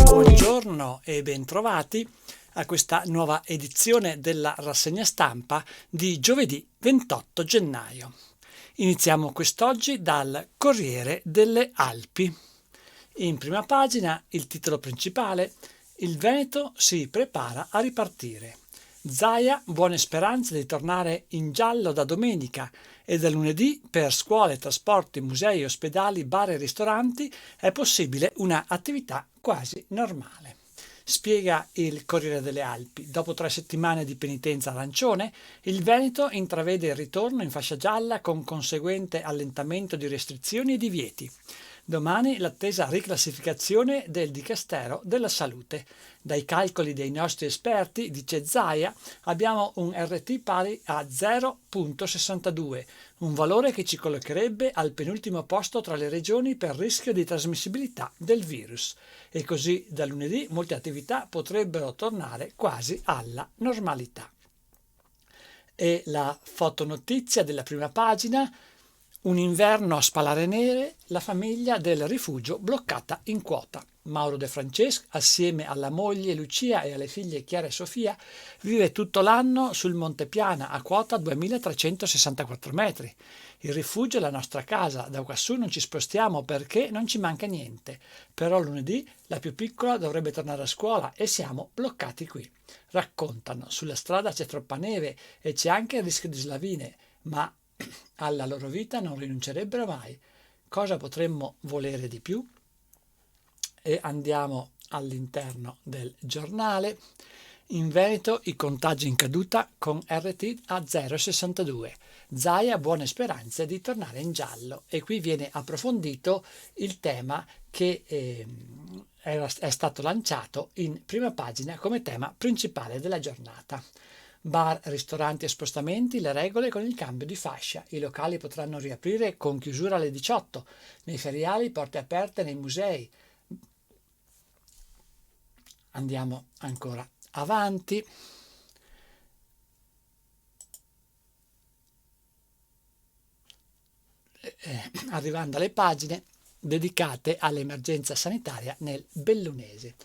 Buongiorno e bentrovati a questa nuova edizione della rassegna stampa di giovedì 28 gennaio. Iniziamo quest'oggi dal Corriere delle Alpi. In prima pagina il titolo principale: il Veneto si prepara a ripartire. Zaia, buone speranze di tornare in giallo da domenica e da lunedì per scuole, trasporti, musei, ospedali, bar e ristoranti è possibile una attività quasi normale. Spiega il Corriere delle Alpi. Dopo 3 settimane di penitenza arancione, il Veneto intravede il ritorno in fascia gialla con conseguente allentamento di restrizioni e divieti. Domani l'attesa riclassificazione del Dicastero della Salute. Dai calcoli dei nostri esperti, dice Zaia, abbiamo un RT pari a 0,62, un valore che ci collocherebbe al penultimo posto tra le regioni per rischio di trasmissibilità del virus. E così da lunedì molte attività potrebbero tornare quasi alla normalità. E la fotonotizia della prima pagina: un inverno a spalare nere, la famiglia del rifugio bloccata in quota. Mauro De Francesc, assieme alla moglie Lucia e alle figlie Chiara e Sofia, vive tutto l'anno sul Monte Piana a quota 2364 metri. Il rifugio è la nostra casa, da quassù non ci spostiamo perché non ci manca niente. Però lunedì la più piccola dovrebbe tornare a scuola e siamo bloccati qui. Raccontano, sulla strada c'è troppa neve e c'è anche il rischio di slavine, ma alla loro vita non rinuncerebbero mai. Cosa potremmo volere di più? E andiamo all'interno del giornale. In Veneto i contagi in caduta con RT a 0,62. Zaia, buone speranze di tornare in giallo. E qui viene approfondito il tema che è stato lanciato in prima pagina come tema principale della giornata. Bar, ristoranti e spostamenti, le regole con il cambio di fascia. I locali potranno riaprire con chiusura alle 18, nei feriali porte aperte nei musei. Andiamo ancora avanti. Arrivando alle pagine dedicate all'emergenza sanitaria nel Bellunese.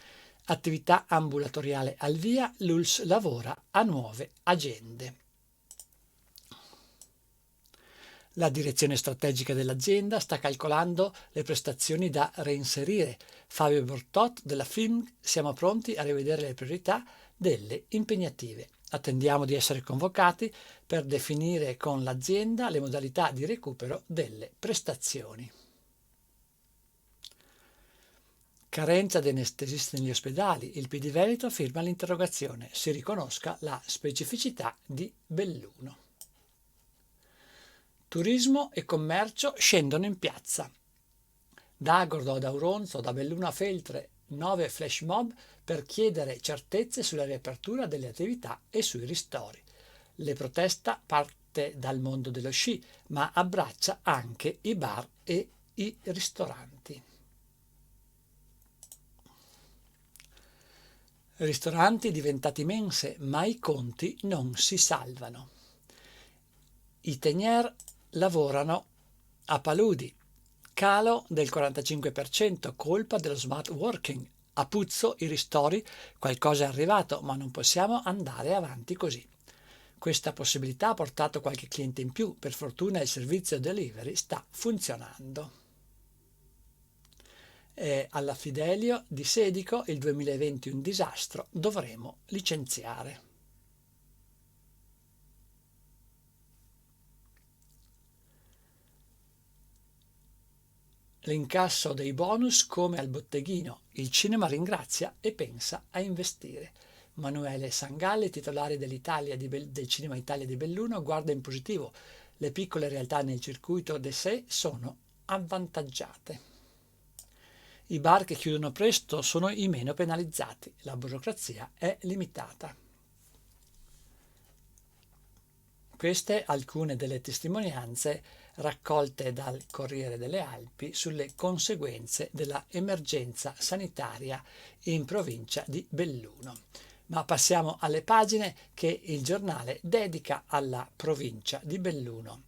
Attività ambulatoriale al via, l'ULSS lavora a nuove agende. La direzione strategica dell'azienda sta calcolando le prestazioni da reinserire. Fabio Bortot della FIM: siamo pronti a rivedere le priorità delle impegnative. Attendiamo di essere convocati per definire con l'azienda le modalità di recupero delle prestazioni. Carenza di anestesisti negli ospedali. Il PD Veneto firma l'interrogazione. Si riconosca la specificità di Belluno. Turismo e commercio scendono in piazza. Da Agordo ad Auronzo, da Belluno a Feltre, 9 flash mob per chiedere certezze sulla riapertura delle attività e sui ristori. La protesta parte dal mondo dello sci, ma abbraccia anche i bar e i ristoranti. Ristoranti diventati mense, ma i conti non si salvano. I tenier lavorano a paludi. Calo del 45%, colpa dello smart working. A Puzzo i ristori, qualcosa è arrivato, ma non possiamo andare avanti così. Questa possibilità ha portato qualche cliente in più. Per fortuna il servizio delivery sta funzionando. Alla Fidelio di Sedico: il 2020 un disastro, dovremo licenziare. L'incasso dei bonus come al botteghino, il cinema ringrazia e pensa a investire. Manuele Sangalli, titolare del Cinema Italia di Belluno, guarda in positivo. Le piccole realtà nel circuito de sé sono avvantaggiate. I bar che chiudono presto sono i meno penalizzati, la burocrazia è limitata. Queste alcune delle testimonianze raccolte dal Corriere delle Alpi sulle conseguenze della emergenza sanitaria in provincia di Belluno. Ma passiamo alle pagine che il giornale dedica alla provincia di Belluno.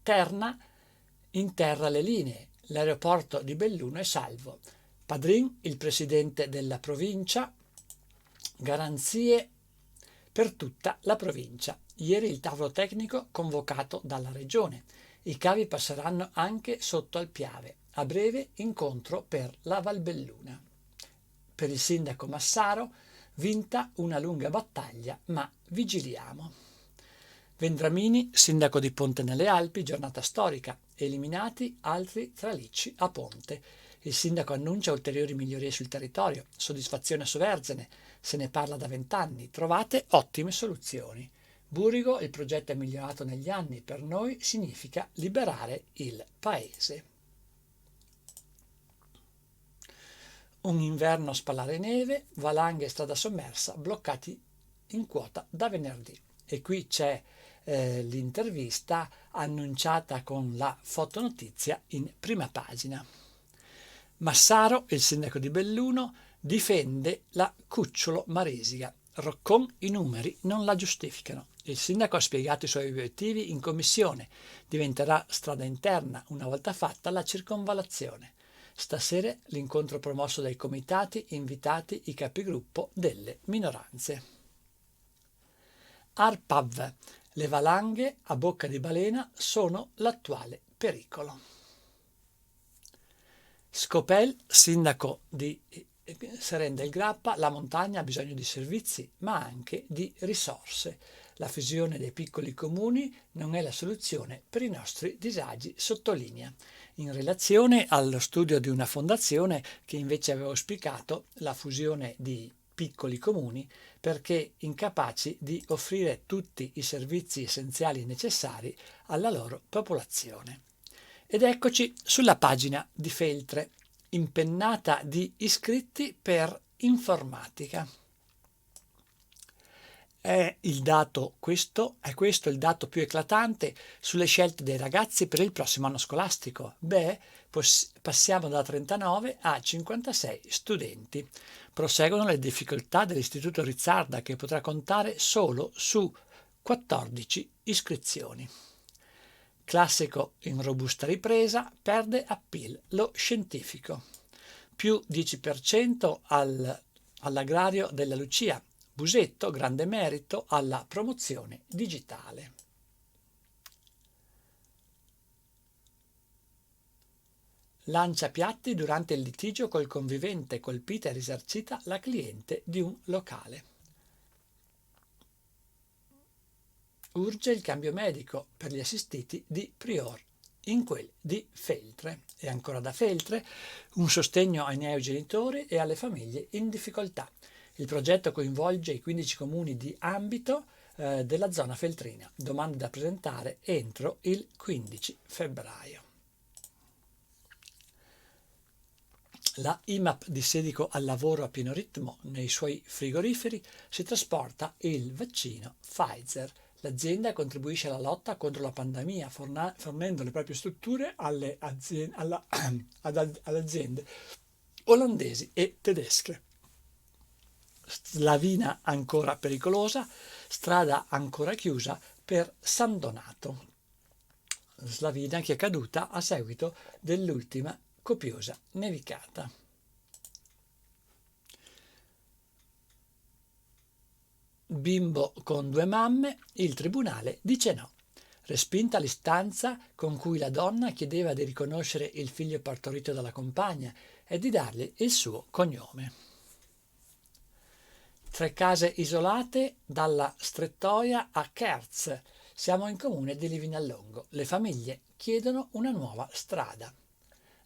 Terna interra le linee. L'aeroporto di Belluno è salvo. Padrin, il presidente della provincia, garanzie per tutta la provincia. Ieri il tavolo tecnico convocato dalla regione. I cavi passeranno anche sotto al Piave. A breve incontro per la Valbelluna. Per il sindaco Massaro, vinta una lunga battaglia, ma vigiliamo. Vendramini, sindaco di Ponte nelle Alpi, giornata storica, eliminati altri tralicci a Ponte. Il sindaco annuncia ulteriori migliorie sul territorio, soddisfazione a Soverzene, se ne parla da 20 anni, trovate ottime soluzioni. Burigo, il progetto è migliorato negli anni, per noi significa liberare il paese. Un inverno a spallare neve, valanghe e strada sommersa bloccati in quota da venerdì. E qui c'è l'intervista annunciata con la fotonotizia in prima pagina. Massaro, il sindaco di Belluno, difende la Cucciolo Maresica. Roccon i numeri non la giustificano. Il sindaco ha spiegato i suoi obiettivi in commissione. Diventerà strada interna una volta fatta la circonvallazione. Stasera l'incontro promosso dai comitati invitati i capigruppo delle minoranze. Arpav. Le valanghe a bocca di balena sono l'attuale pericolo. Scopel, sindaco di Seren del Grappa, la montagna ha bisogno di servizi ma anche di risorse. La fusione dei piccoli comuni non è la soluzione per i nostri disagi, sottolinea, in relazione allo studio di una fondazione che invece aveva auspicato la fusione di piccoli comuni perché incapaci di offrire tutti i servizi essenziali necessari alla loro popolazione. Ed eccoci sulla pagina di Feltre, impennata di iscritti per informatica. È questo il dato più eclatante sulle scelte dei ragazzi per il prossimo anno scolastico. Passiamo da 39 a 56 studenti. Proseguono le difficoltà dell'Istituto Rizzarda, che potrà contare solo su 14 iscrizioni. Classico in robusta ripresa, perde appeal lo scientifico. Più 10% all'agrario della Lucia. Busetto, grande merito alla promozione digitale. Lancia piatti durante il litigio col convivente, colpita e risarcita la cliente di un locale. Urge il cambio medico per gli assistiti di Prior, in quel di Feltre. E ancora da Feltre, un sostegno ai neogenitori e alle famiglie in difficoltà. Il progetto coinvolge i 15 comuni di ambito della zona feltrina. Domande da presentare entro il 15 febbraio. La IMAP di Sedico al lavoro a pieno ritmo. Nei suoi frigoriferi si trasporta il vaccino Pfizer. L'azienda contribuisce alla lotta contro la pandemia fornendo le proprie strutture alle aziende olandesi e tedesche. Slavina ancora pericolosa, strada ancora chiusa per San Donato. Slavina che è caduta a seguito dell'ultima copiosa nevicata. Bimbo con 2 mamme, il tribunale dice no. Respinta l'istanza con cui la donna chiedeva di riconoscere il figlio partorito dalla compagna e di dargli il suo cognome. 3 case isolate dalla Strettoia a Kerz. Siamo in comune di Livinallongo. Le famiglie chiedono una nuova strada.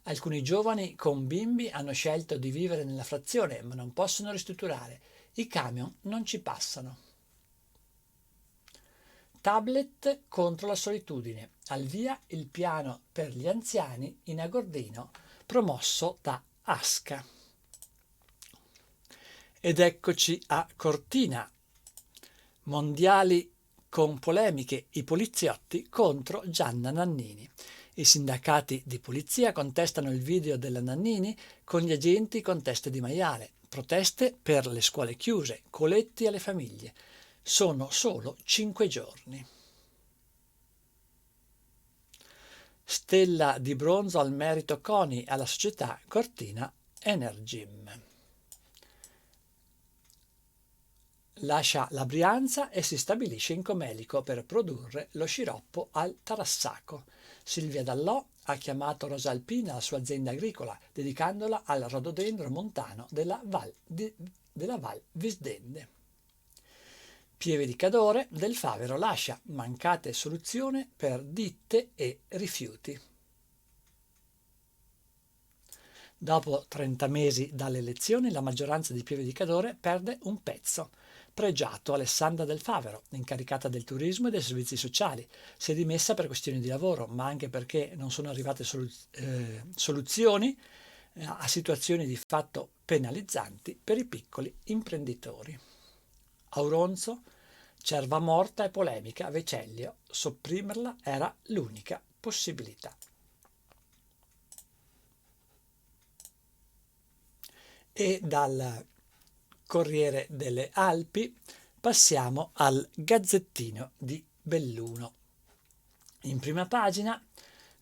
Alcuni giovani con bimbi hanno scelto di vivere nella frazione, ma non possono ristrutturare. I camion non ci passano. Tablet contro la solitudine. Al via il piano per gli anziani in Agordino, promosso da Asca. Ed eccoci a Cortina. Mondiali con polemiche, i poliziotti contro Gianna Nannini. I sindacati di polizia contestano il video della Nannini con gli agenti con teste di maiale. Proteste per le scuole chiuse, coletti alle famiglie. Sono solo 5 giorni. Stella di bronzo al merito CONI alla società Cortina Energym. Lascia la Brianza e si stabilisce in Comelico per produrre lo sciroppo al Tarassaco. Silvia Dallò ha chiamato Rosa Alpina la sua azienda agricola, dedicandola al rododendro montano della Val Visdende. Pieve di Cadore del Favero lascia mancate soluzioni per ditte e rifiuti. Dopo 30 mesi dalle elezioni, la maggioranza di Pieve di Cadore perde un pezzo. Pregiato Alessandra Del Favero, incaricata del turismo e dei servizi sociali, si è dimessa per questioni di lavoro, ma anche perché non sono arrivate soluzioni a situazioni di fatto penalizzanti per i piccoli imprenditori. Auronzo, cerva morta e polemica, Vecellio, sopprimerla era l'unica possibilità. E dal Corriere delle Alpi passiamo al Gazzettino di Belluno. In prima pagina,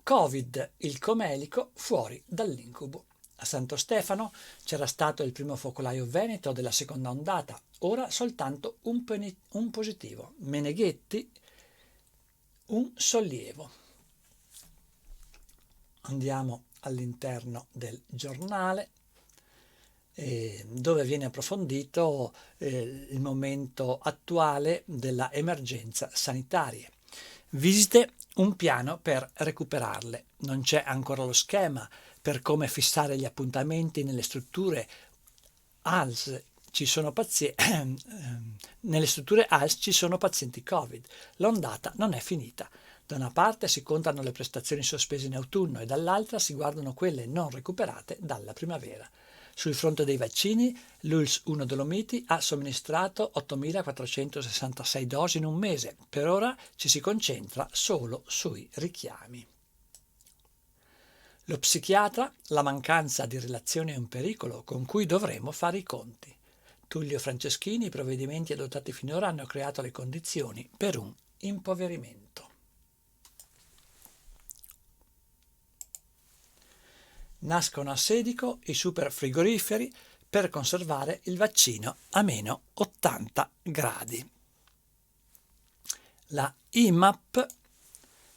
Covid, il Comelico fuori dall'incubo. A Santo Stefano c'era stato il primo focolaio veneto della seconda ondata, ora soltanto un positivo. Meneghetti, un sollievo. Andiamo all'interno del giornale, dove viene approfondito il momento attuale della emergenza sanitaria. Visite, un piano per recuperarle. Non c'è ancora lo schema per come fissare gli appuntamenti nelle strutture ALS. Nelle strutture ALS ci sono pazienti Covid. L'ondata non è finita. Da una parte si contano le prestazioni sospese in autunno e dall'altra si guardano quelle non recuperate dalla primavera. Sul fronte dei vaccini, l'ULSS 1 Dolomiti ha somministrato 8.466 dosi in un mese. Per ora ci si concentra solo sui richiami. Lo psichiatra, la mancanza di relazioni è un pericolo con cui dovremo fare i conti. Tullio Franceschini, i provvedimenti adottati finora hanno creato le condizioni per un impoverimento. Nascono a Sedico i super frigoriferi per conservare il vaccino a meno 80 gradi. La IMAP,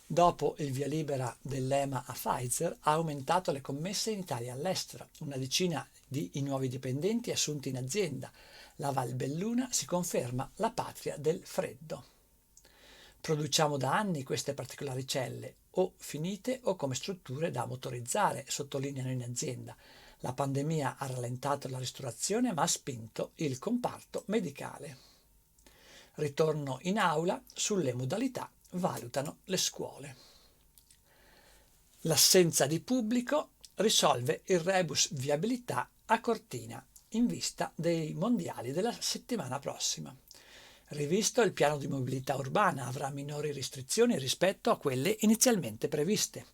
dopo il via libera dell'EMA a Pfizer, ha aumentato le commesse in Italia e all'estero. Una decina di nuovi dipendenti assunti in azienda. La Val Belluna si conferma la patria del freddo. Produciamo da anni queste particolari celle, o finite o come strutture da motorizzare, sottolineano in azienda. La pandemia ha rallentato la ristorazione ma ha spinto il comparto medicale. Ritorno in aula, sulle modalità valutano le scuole. L'assenza di pubblico risolve il rebus viabilità a Cortina in vista dei mondiali della settimana prossima. Rivisto il piano di mobilità urbana, avrà minori restrizioni rispetto a quelle inizialmente previste.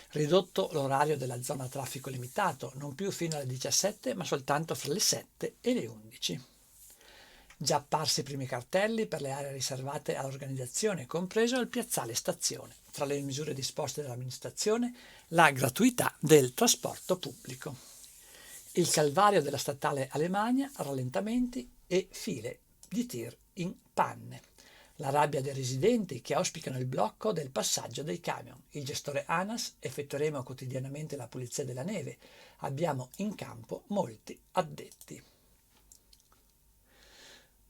Ridotto l'orario della zona a traffico limitato, non più fino alle 17 ma soltanto fra le 7 e le 11. Già apparsi i primi cartelli per le aree riservate all'organizzazione, compreso il piazzale stazione. Tra le misure disposte dall'amministrazione, la gratuità del trasporto pubblico. Il calvario della statale Alemagna, rallentamenti e file di tir in panne. La rabbia dei residenti che auspicano il blocco del passaggio dei camion. Il gestore ANAS: effettueremo quotidianamente la pulizia della neve. Abbiamo in campo molti addetti.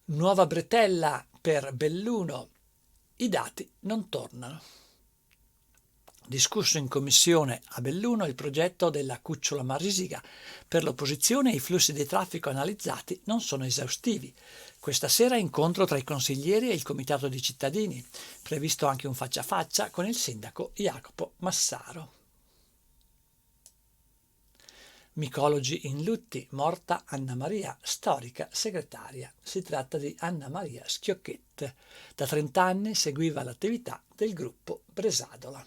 Nuova bretella per Belluno. I dati non tornano. Discusso in commissione a Belluno il progetto della cucciola Marisiga. Per l'opposizione i flussi di traffico analizzati non sono esaustivi. Questa sera incontro tra i consiglieri e il comitato di cittadini. Previsto anche un faccia a faccia con il sindaco Jacopo Massaro. Micologi in lutti, morta Anna Maria, storica segretaria. Si tratta di Anna Maria Schiocchet. Da 30 anni seguiva l'attività del gruppo Bresadola.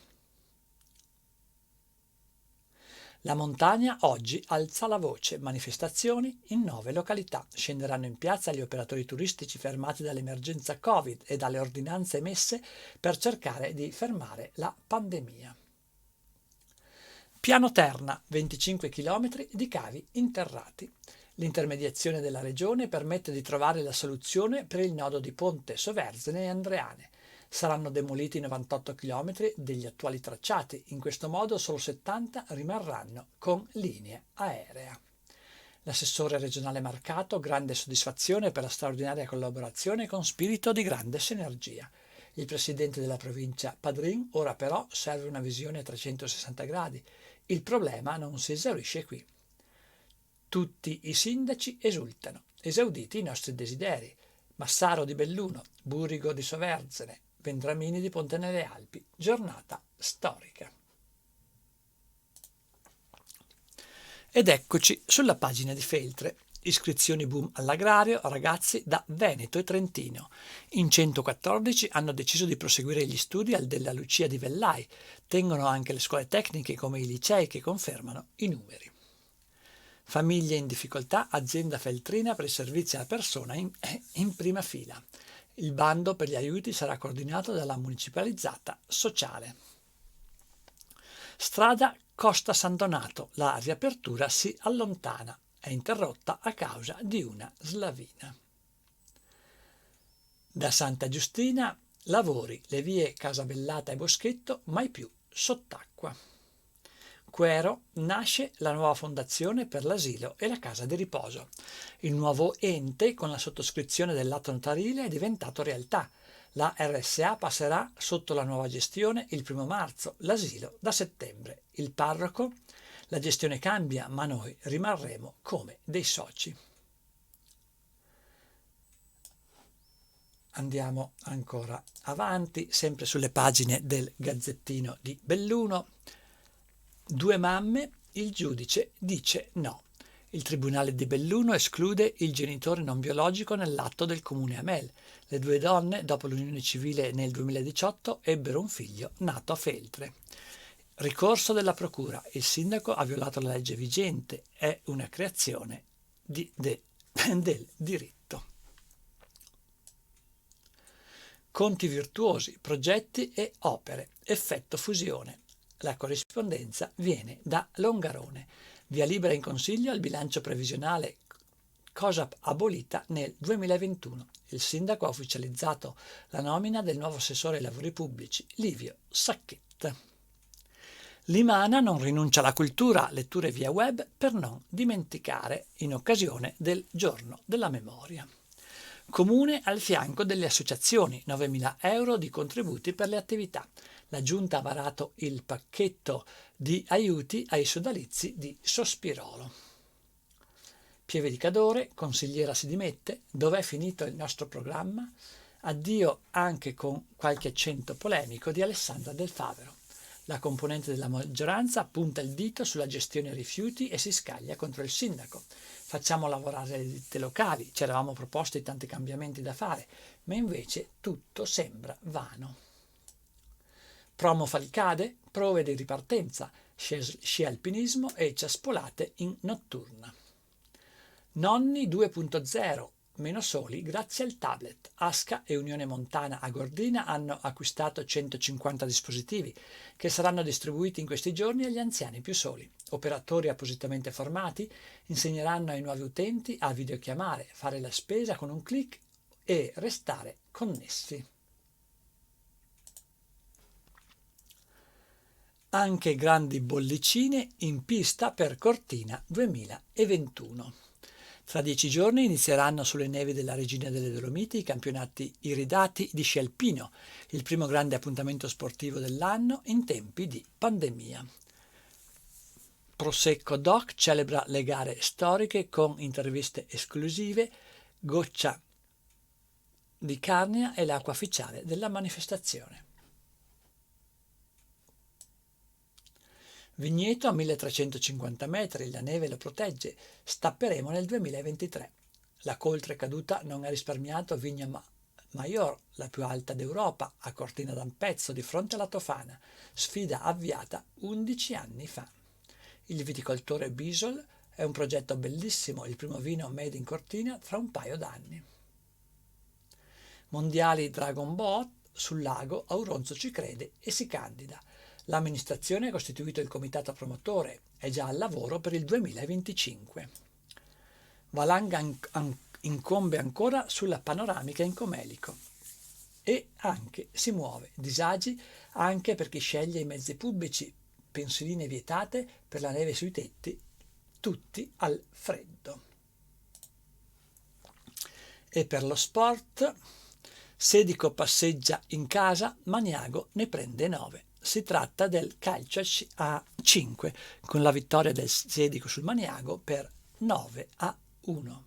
La montagna oggi alza la voce, manifestazioni in 9 località. Scenderanno in piazza gli operatori turistici fermati dall'emergenza Covid e dalle ordinanze emesse per cercare di fermare la pandemia. Piano Terna, 25 km di cavi interrati. L'intermediazione della regione permette di trovare la soluzione per il nodo di Ponte Soverzene e Andreane. Saranno demoliti 98 km degli attuali tracciati, in questo modo solo 70 rimarranno con linea aerea. L'assessore regionale Marcato, grande soddisfazione per la straordinaria collaborazione con spirito di grande sinergia. Il presidente della provincia Padrin, ora però serve una visione a 360 gradi. Il problema non si esaurisce qui. Tutti i sindaci esultano, esauditi i nostri desideri. Massaro di Belluno, Burigo di Soverzene, Vendramini di Ponte nelle Alpi, giornata storica. Ed eccoci sulla pagina di Feltre. Iscrizioni boom all'agrario, ragazzi da Veneto e Trentino. In 114 hanno deciso di proseguire gli studi al Della Lucia di Vellai. Tengono anche le scuole tecniche come i licei che confermano i numeri. Famiglie in difficoltà, azienda feltrina per i servizi alla persona in prima fila. Il bando per gli aiuti sarà coordinato dalla municipalizzata sociale. Strada Costa San Donato, la riapertura si allontana, è interrotta a causa di una slavina. Da Santa Giustina, lavori, le vie Casabellata e Boschetto mai più sott'acqua. Quero nasce la nuova fondazione per l'asilo e la casa di riposo. Il nuovo ente con la sottoscrizione dell'atto notarile è diventato realtà. La RSA passerà sotto la nuova gestione il 1 marzo, l'asilo da settembre. Il parroco? La gestione cambia, ma noi rimarremo come dei soci. Andiamo ancora avanti, sempre sulle pagine del Gazzettino di Belluno. 2 mamme, il giudice dice no. Il tribunale di Belluno esclude il genitore non biologico nell'atto del comune Amel. Le 2 donne, dopo l'unione civile nel 2018, ebbero un figlio nato a Feltre. Ricorso della procura. Il sindaco ha violato la legge vigente. È una creazione del diritto. Conti virtuosi, progetti e opere. Effetto fusione. La corrispondenza viene da Longarone. Via libera in consiglio al bilancio previsionale COSAP abolita nel 2021. Il sindaco ha ufficializzato la nomina del nuovo assessore ai lavori pubblici, Livio Sacchetta. L'Imana non rinuncia alla cultura, letture via web per non dimenticare, in occasione del Giorno della Memoria. Comune al fianco delle associazioni, 9.000 euro di contributi per le attività. La Giunta ha varato il pacchetto di aiuti ai sodalizi di Sospirolo. Pieve di Cadore, consigliera si dimette, dov'è finito il nostro programma? Addio anche con qualche accento polemico di Alessandra Del Favero. La componente della maggioranza punta il dito sulla gestione rifiuti e si scaglia contro il sindaco. Facciamo lavorare le ditte locali, ci eravamo proposti tanti cambiamenti da fare, ma invece tutto sembra vano. Promo Falcade, prove di ripartenza, sci alpinismo e ciaspolate in notturna. Nonni 2.0, meno soli grazie al tablet. Asca e Unione Montana a Gordina hanno acquistato 150 dispositivi che saranno distribuiti in questi giorni agli anziani più soli. Operatori appositamente formati insegneranno ai nuovi utenti a videochiamare, fare la spesa con un click e restare connessi. Anche grandi bollicine in pista per Cortina 2021. Tra 10 giorni inizieranno sulle nevi della Regina delle Dolomiti i campionati iridati di sci alpino, il primo grande appuntamento sportivo dell'anno in tempi di pandemia. Prosecco Doc celebra le gare storiche con interviste esclusive, goccia di Carnia e l'acqua ufficiale della manifestazione. Vigneto a 1350 metri, la neve lo protegge, stapperemo nel 2023. La coltre caduta non ha risparmiato Vigna Maior, la più alta d'Europa, a Cortina d'Ampezzo di fronte alla Tofana, sfida avviata 11 anni fa. Il viticoltore Bisol è un progetto bellissimo, il primo vino made in Cortina fra un paio d'anni. Mondiali Dragon Boat sul lago, Auronzo ci crede e si candida. L'amministrazione ha costituito il comitato promotore, è già al lavoro per il 2025. Valanga incombe ancora sulla panoramica in Comelico e anche si muove disagi anche per chi sceglie i mezzi pubblici, pensioline vietate per la neve sui tetti, tutti al freddo. E per lo sport, Sedico passeggia in casa, Maniago ne prende 9. Si tratta del calcio a 5, con la vittoria del Sedico sul Maniago per 9-1.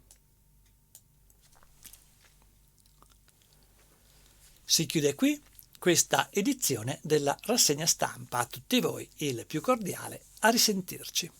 Si chiude qui questa edizione della rassegna stampa. A tutti voi il più cordiale a risentirci.